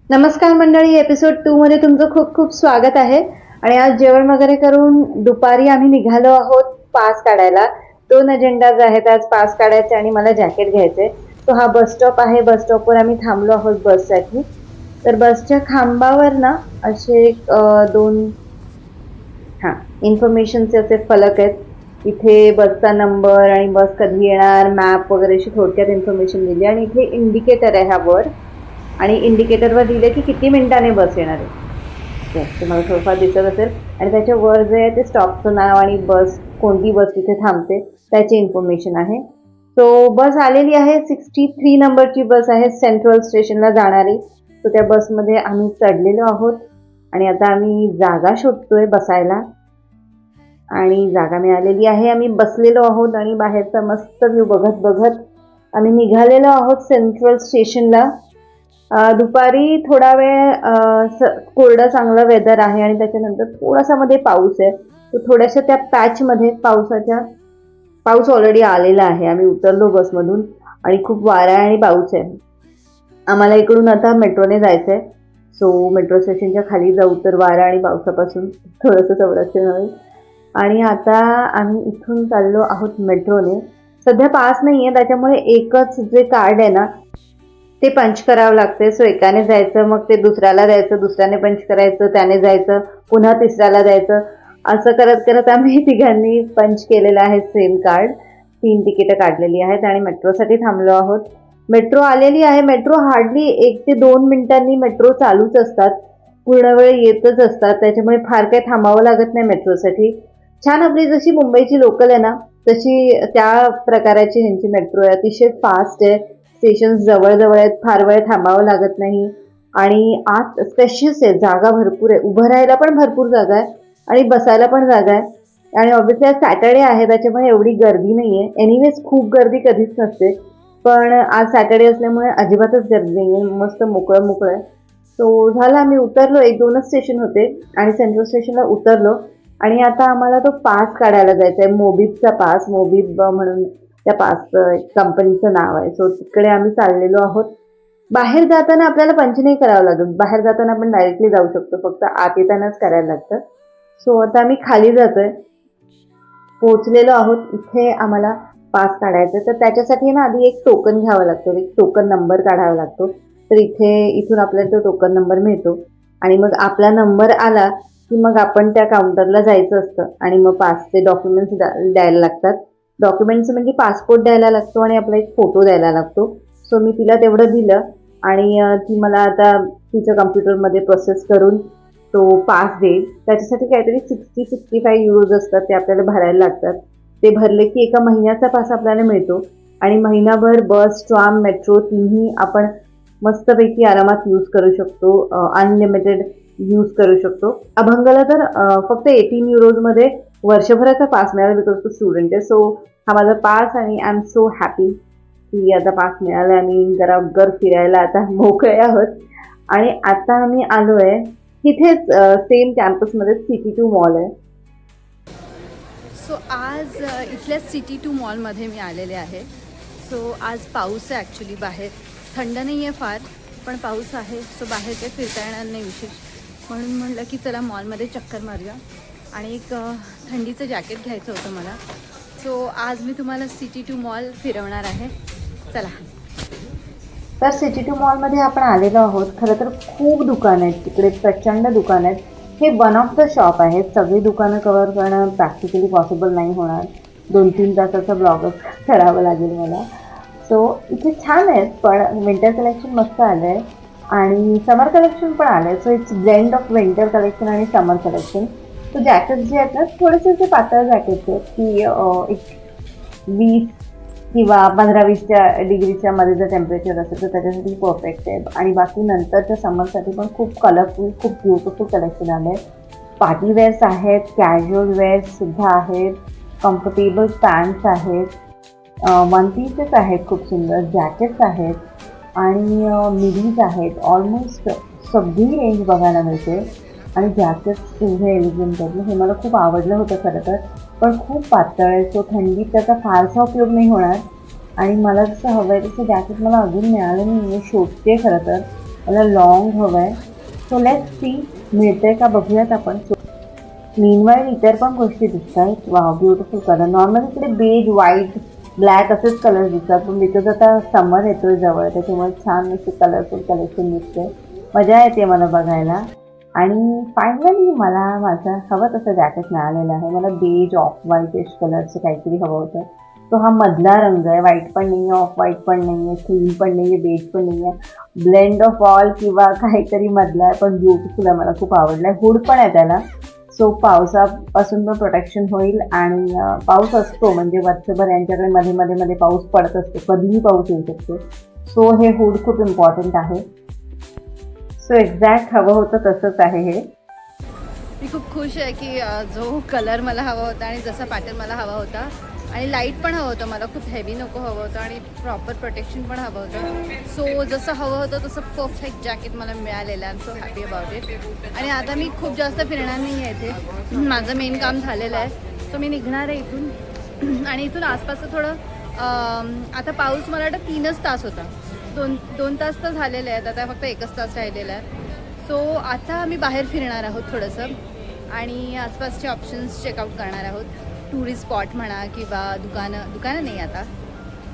नमस्कार मंडळी, एपिसोड 2 मध्ये तुमचं खूप खूप स्वागत आहे. आणि आज जेवण वगैरे करून दुपारी आम्ही निघालो आहोत पास काढायला. 2 अजेंडाज आहेत आज, पास काढायचे आणि मला जॅकेट घ्यायचे. तो हा बस स्टॉप आहे. बस स्टॉपवर आम्ही थांबलो आहोत बससाठी. तर बसच्या खांबावर ना असे दोन इन्फॉर्मेशनचे असे फलक आहेत. इथे बसचा नंबर आणि बस कधी येणार, मॅप वगैरे अशी थोडक्यात इन्फॉर्मेशन दिली. आणि इथे इंडिकेटर आहे हा वर, आणि इंडिकेटरवर दिले की किती मिनिटाने बस येणार आहे. तुम्हाला थोडंफार दिसत असेल. आणि त्याच्या वर जे आहे ते स्टॉपचं नाव आणि बस, कोणती बस तिथे थांबते त्याची इन्फॉर्मेशन आहे. सो बस आलेली आहे. 63 नंबरची बस आहे, सेंट्रल स्टेशनला जाणारी. सो त्या बसमध्ये आम्ही चढलेलो आहोत आणि आता आम्ही जागा शोधतोय बसायला. आणि जागा मिळालेली आहे. आम्ही बसलेलो आहोत आणि बाहेरचा मस्त व्ह्यू बघत बघत आम्ही निघालेलो आहोत सेंट्रल स्टेशनला. दुपारी थोडा वेळ कोरडं चांगलं वेदर आहे आणि त्याच्यानंतर थोडासा मध्ये पाऊस आहे. तो थोड्याशा त्या पॅचमध्ये पाऊस ऑलरेडी आलेला आहे. आम्ही उतरलो बसमधून आणि खूप वारा आहे आणि पाऊस आहे. आम्हाला इकडून आता मेट्रोने जायचं आहे. सो मेट्रो स्टेशनच्या खाली जाऊ तर वारा आणि पावसापासून थोडंसं संरक्षण होईल. आणि आता आम्ही इथून चाललो आहोत मेट्रोने. सध्या पास नाही आहे, त्याच्यामुळे एकच जे कार्ड आहे ना ते पंच करावं लागते. सो एकाने जायचं, मग ते दुसऱ्याला द्यायचं, दुसऱ्याने पंच करायचं, त्याने जायचं, पुन्हा तिसऱ्याला द्यायचं. असं करत करत आम्ही तिघांनी पंच केलेलं आहे सेम कार्ड. 3 तिकीटं काढलेली आहेत आणि मेट्रोसाठी थांबलो आहोत. मेट्रो आलेली आहे. मेट्रो हार्डली 1 ते 2 मिनिटांनी मेट्रो चालूच असतात, पूर्ण वेळ येतच असतात. त्याच्यामुळे फार काही थांबावं लागत नाही मेट्रोसाठी. छान, आपली जशी मुंबईची लोकल आहे ना तशी त्या प्रकाराची ह्यांची मेट्रो आहे. अतिशय फास्ट आहे. स्टेशन जवळ आहेत, फार वेळ थांबावं लागत नाही. आणि आत स्पेशियस आहे, जागा भरपूर आहे. उभं राहायला पण भरपूर जागा आहे आणि बसायला पण जागा आहे. आणि ऑब्व्हियसली आज सॅटर्डे आहे, त्याच्यामुळे एवढी गर्दी नाही आहे. एनिवेज खूप गर्दी कधीच नसते, पण आज सॅटर्डे असल्यामुळे अजिबातच गर्दी नाही आहे. मस्त मोकळं आहे. सो झालं, आम्ही उतरलो. 1-2च स्टेशन होते आणि सेंट्रल स्टेशनला उतरलो. आणि आता आम्हाला तो पास काढायला जायचा आहे, मोबिबचा पास. मोबिब म्हणून त्या पासचं कंपनीचं नाव आहे. सो तिकडे आम्ही चाललेलो आहोत. बाहेर जाताना आपल्याला पंच नाही करावं लागत. बाहेर जाताना आपण डायरेक्टली जाऊ शकतो, फक्त आत येतानाच करायला लागतं. सो आता आम्ही खाली जातोय, पोहोचलेलो आहोत. इथे आम्हाला पास काढायचं, तर त्याच्यासाठी ना आधी एक टोकन घ्यावं लागतं, एक टोकन नंबर काढावा लागतो. तर इथून आपल्याला तो टोकन नंबर मिळतो आणि मग आपला नंबर आला की मग आपण त्या काउंटरला जायचं असतं आणि मग पासचे डॉक्युमेंट्स द्यायला लागतात. डॉक्युमेंट्स म्हणजे पासपोर्ट द्यायला लागतो आणि आपला एक फोटो द्यायला लागतो. सो मी तिला तेवढं दिलं आणि ती मला आता तिच्या कम्प्युटरमध्ये प्रोसेस करून तो पास देईल. त्याच्यासाठी काहीतरी 60-65 युरोज असतात, ते आपल्याला भरायला लागतात. ते भरले की 1 महिन्याचा पास आपल्याला मिळतो आणि महिनाभर बस, ट्राम, मेट्रो तिन्ही आपण मस्तपैकी आरामात यूज करू शकतो. अनलिमिटेड यूज करू शकतो. अभंगाला तर फक्त 18 युरोजमध्ये वर्षभराचा पास मिळाला, बिकॉज तो स्टुडंट आहे. सो हा माझा पास आणि आय एम सो हॅपी की आता पास मिळाला. आणि जरा फिरायला आता मोकळे आहोत. आणि आता आम्ही आलो आहे तिथेच सेम कॅम्पसमध्ये सिटी2 मॉल आहे. सो आज इथल्या सिटी2 मॉलमध्ये मी आलेले आहे. सो आज पाऊस आहे ॲक्च्युली, बाहेर थंड नाही आहे फार, पण पाऊस आहे. सो बाहेर काही फिरता येणार नाही विशेष, म्हणून म्हटलं की चला मॉलमध्ये चक्कर मारूया. आणि एक थंडीचं जॅकेट घ्यायचं होतं मला. सो आज मी तुम्हाला सिटी2 मॉल फिरवणार आहे. चला. तर सिटी2 मॉलमध्ये आपण आलेलो आहोत. खरं तर खूप दुकानं आहेत तिकडे, प्रचंड दुकानं आहेत. हे वन ऑफ द शॉप आहेत. सगळी दुकानं कव्हर करणं प्रॅक्टिकली पॉसिबल नाही होणार. 2-3 तासाचा ब्लॉगच करावं लागेल मला. सो इथे छान आहेत, पण विंटर कलेक्शन मस्त आलं आहे आणि समर कलेक्शन पण आलं आहे. So it's blend of winter collection आणि समर कलेक्शन. सो जॅकेट्स जे आहेत ना, थोडेसे जे पातळ जॅकेट्स आहेत की एक 20 किंवा 15-20 डिग्रीच्या मध्ये जर टेम्परेचर असेल तर त्याच्यासाठी परफेक्ट आहे. आणि बाकी नंतरच्या समरसाठी पण खूप कलरफुल, खूप ब्युटिफुल कलेक्शन आलं आहे. पार्टीवेअर्स आहेत, कॅज्युअल वेअर्ससुद्धा आहेत, कम्फर्टेबल पॅन्ट्स आहेत, वन पीसेस आहेत, खूप सुंदर जॅकेट्स आहेत आणि मिडीज आहेत. ऑलमोस्ट सगळी रेंज बघायला मिळते. आणि जॅकेट्स तुझे एलिजंट आहेत, हे मला खूप आवडलं होतं खरं तर, पण खूप पातळ आहे. सो थंडीत त्याचा फारसा उपयोग नाही होणार. आणि मला जसं हवं आहे तसं जॅकेट मला अजून मिळालं नाही आहे, शोधते खरं तर. मला लॉंग हवं आहे. सो लेट्स सी मिळतंय का बघूयात आपण. मीनवाईल इतर पण गोष्टी दिसत आहेत. Wow, beautiful colour. नॉर्मली इकडे बेज, व्हाईट, ब्लॅक असेच कलर दिसतात, पण बिकॉज आता समर येतोय जवळ त्याच्यामुळे छान असे कलरफुल कलेक्शन दिसते. मजा येते मला बघायला. आणि फायनली मला माझं हवं तसं जॅकेट मिळालेलं आहे. मला बेज ऑफ व्हाईटिश कलरचं काहीतरी हवं होतं. तो हा मधला रंग आहे. व्हाईट पण नाही आहे, ऑफ व्हाईट पण नाही आहे, क्रीम पण नाही आहे, बेज पण नाही आहे, ब्लेंड ऑफ ऑल किंवा काहीतरी मधला आहे, पण ब्युटिफुल आहे. मला खूप आवडलं आहे. हुड पण आहे त्याला. सो पावसापासून पण प्रोटेक्शन होईल. आणि पाऊस असतो म्हणजे वर्षभर यांच्याकडे मध्ये मध्ये मध्ये पाऊस पडत असतो, कधीही पाऊस येऊ शकतो. सो हे हुड खूप इम्पॉर्टंट आहे. सो एक्झॅक्ट हवं होतं तसंच आहे हे. मी खूप खुश आहे की जो कलर मला हवा होता आणि जसा पॅटर्न मला हवा होता आणि लाईट पण हवं होतं, मला खूप हेवी नको हवं होतं आणि प्रॉपर प्रोटेक्शन पण हवं होतं. सो जसं हवं होतं तसं परफेक्ट जॅकेट मला मिळालेलं आहे. I am so happy about it. आणि आता मी खूप जास्त फिरणार नाही आहे इथे. माझं मेन काम झालेलं आहे. सो मी निघणार आहे इथून. आणि इथून आसपासचं थोडं आता पाऊस मला वाटतं 3च तास होता. दोन तास तर झालेले आहेत, आता फक्त 1च तास राहिलेला आहे. सो आता आम्ही बाहेर फिरणार आहोत थोडंसं आणि आसपासचे ऑप्शन्स चेकआउट करणार आहोत. टुरिस्ट स्पॉट म्हणा किंवा दुकानं नाही, आता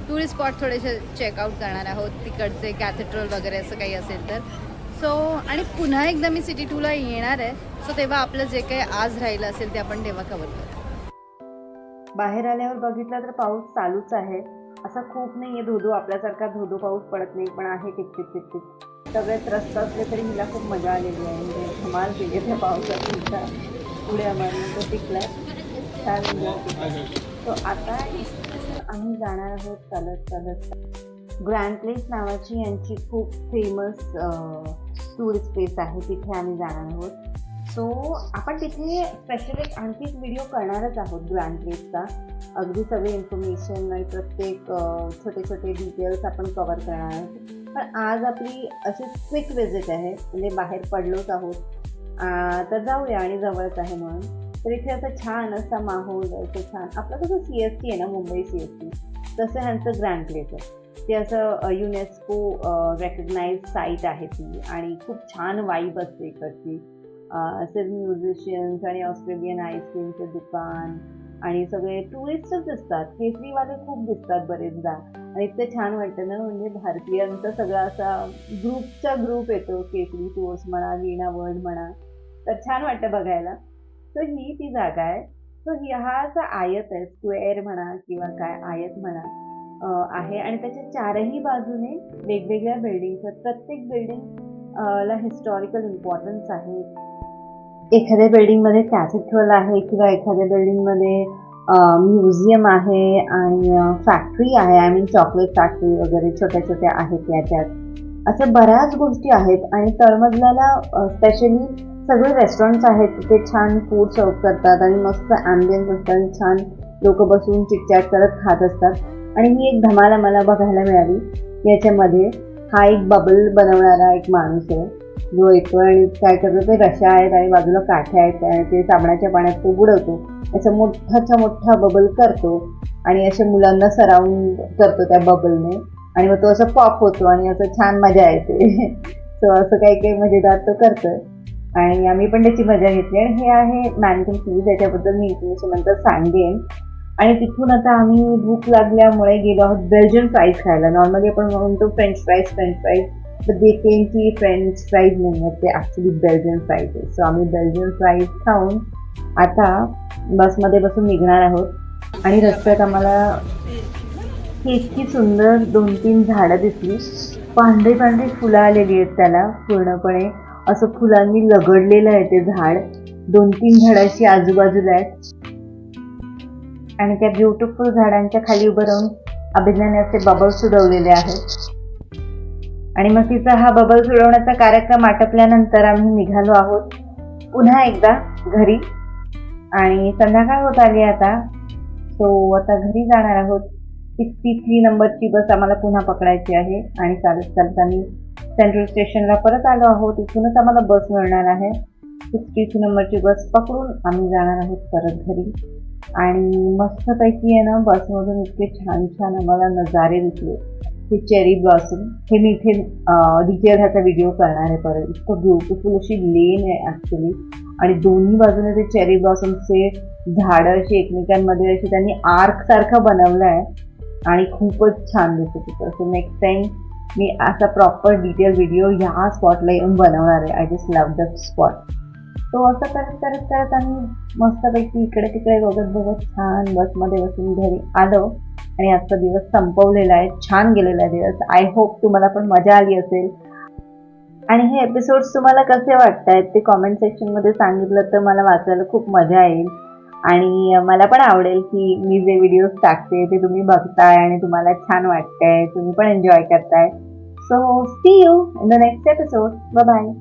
टुरिस्ट स्पॉट थोडेसे चेकआउट करणार आहोत. तिकडचे कॅथेड्रल वगैरे असं काही असेल तर. सो आणि पुन्हा एकदा मी सिटी 2ला येणार आहे. सो तेव्हा आपलं जे काही आज राहिलं असेल ते आपण तेव्हा कव्हर करू. बाहेर आल्यावर बघितलं तर पाऊस चालूच आहे. असा खूप नाही आहे धोधो, आपल्यासारखा धोधो पाऊस पडत नाही, पण आहे टिपटिप टिपटिप. सगळेच रस्ता असले तरी हिला खूप मजा आलेली आहे. म्हणजे धमाल केली त्या पावसात हिचा उड्या मारून तो टिकला छान एन्जॉय. तो आता आम्ही जाणार आहोत चालत ग्रँड प्लेस नावाची यांची खूप फेमस टुरिस्ट प्लेस आहे, तिथे आम्ही जाणार आहोत. सो आपण तिथे स्पेशल एक आणखी एक व्हिडिओ करणारच आहोत ग्रँड प्लेसचा. अगदी सगळे इन्फॉर्मेशन आणि प्रत्येक छोटे छोटे डिटेल्स आपण कवर करणार आहोत. पण आज आपली अशी क्विक विजिट आहे, म्हणजे बाहेर पडलोच आहोत तर जाऊया आणि जवळच आहे म्हणून. तर इथे असं छान असा माहोल, असं छान आपलं कसं CST आहे ना, मुंबई CST, तसं ह्यांचं ग्रँड प्लेस आहे. ते असं युनेस्को रेकग्नाइज साईट आहे ती आणि खूप छान वाईब असते इकडची. असे म्युझिशियन्स आणि ऑस्ट्रेलियन आईस्क्रीमचं दुकान आणि सगळे टुरिस्टच दिसतात. केसरीवाले खूप दिसतात बरेचदा आणि इतकं छान वाटतं ना. म्हणजे भारतीयांचा सगळा असा ग्रुपचा ग्रुप येतो, केसरी टूर्स म्हणा, वीणा वर्ल्ड म्हणा, तर छान वाटतं बघायला. सो ही ती जागा आहे. सो हा असा आयत आहे, स्क्वेअर म्हणा किंवा काय आयत म्हणा आहे. आणि त्याच्या चारही बाजूने वेगवेगळ्या बिल्डिंग्स आहेत. प्रत्येक बिल्डिंग ला हिस्टॉरिकल इम्पॉर्टन्स आहे. एखाद्या बिल्डिंगमध्ये कॅथेड्रल आहे किंवा एखाद्या बिल्डिंगमध्ये म्युझियम आहे आणि फॅक्टरी आहे. आय मीन चॉकलेट फॅक्टरी वगैरे छोट्या छोट्या आहेत त्याच्यात. अशा बऱ्याच गोष्टी आहेत. आणि तळमजल्याला स्पेशली सगळे रेस्टॉरंट्स आहेत, तिथे छान फूड सर्व करतात आणि मस्त ॲम्बियन्स असतात. छान लोक बसून चिटचॅट करत खात असतात. आणि ही एक धमाल आम्हाला बघायला मिळाली याच्यामध्ये. हा एक बबल बनवणारा एक माणूस आहे जो येतो आणि काय करतो, ते रश्या आहेत आणि बाजूला काठ्या आहेत आणि ते साबणाच्या पाण्यात तो बुडवतो. असं मोठा बबल करतो आणि अशा मुलांना सराउंड करतो त्या बबलने आणि मग तो असं पॉप होतो आणि असं छान मजा येते. सो असं काही मजेदार तो करतोय आणि आम्ही पण त्याची मजा घेतली. आणि हे आहे मॅनकन फीज, याच्याबद्दल मी इन्फॉर्मेशन नंतर सांगेन. आणि तिथून आता आम्ही भूक लागल्यामुळे गेलो आहोत बेल्जियन फ्राईज खायला. नॉर्मली आपण म्हणतो फ्रेंच फ्राईज, तर ते की फ्रेंच फ्राईज नाही आहेत, ते ॲक्च्युली बेल्जियन फ्राईज आहे. सो आम्ही बेल्जियन फ्राईज खाऊन आता बसमध्ये बसून निघणार आहोत. आणि रस्त्यात आम्हाला ही इतकी सुंदर 2-3 झाडं दिसली. पांढरी फुलं आलेली आहेत त्याला, पूर्णपणे असं फुलांनी लगडलेलं आहे ते झाड. 2-3 झाडाची आजूबाजूला आहेत आणि त्या ब्युटिफुल झाडांच्या खाली उभं राहून अभिज्ञाने असे बबल्स उडवलेले आहेत. आणि मग तिचा हा बबल उडवण्याचा कार्यक्रम आटपल्यानंतर आम्ही निघालो आहोत पुन्हा एकदा घरी. आणि संध्याकाळ होत आली आता. सो आता घरी जाणार आहोत. 63 नंबरची बस आम्हाला पुन्हा पकडायची आहे आणि चालत आम्ही सेंट्रल स्टेशनला परत आलो आहोत. इथूनच आम्हाला बस मिळणार आहे. 63 नंबरची बस पकडून आम्ही जाणार आहोत परत घरी. आणि मस्तपैकी आहे ना, बसमधून इतके छान छान आम्हाला नजारे दिसले. हे चेरी ब्लॉसम. हे मी इथे डिटेल ह्याचा व्हिडिओ करणार आहे परत. इतकं ब्युटिफुल अशी लेन आहे ऍक्च्युली, आणि दोन्ही बाजूने ते चेरी ब्लॉसमचे झाडं अशी एकमेकांमध्ये अशी त्यांनी आर्क सारखं बनवलं आहे आणि खूपच छान दिसत होतं. सो नेक्स्ट टाइम मी असा प्रॉपर डिटेल व्हिडिओ ह्या स्पॉटला येऊन बनवणार आहे. I just love the spot. तो असं करत करत करत आम्ही मस्तपैकी इकडे तिकडे बघत बघत छान बसमध्ये बसून घरी आलो आणि आजचा दिवस संपवलेला आहे. छान गेलेला आहे दिवस. आय होप तुम्हाला पण मजा आली असेल. आणि हे एपिसोड्स तुम्हाला कसे वाटतायत ते कॉमेंट सेक्शनमध्ये सांगितलं तर मला वाचायला खूप मजा येईल. आणि मला पण आवडेल की मी जे व्हिडिओज टाकते ते तुम्ही बघताय आणि तुम्हाला छान वाटतंय, तुम्ही पण एन्जॉय करताय. So see you in the next episode. Bye bye.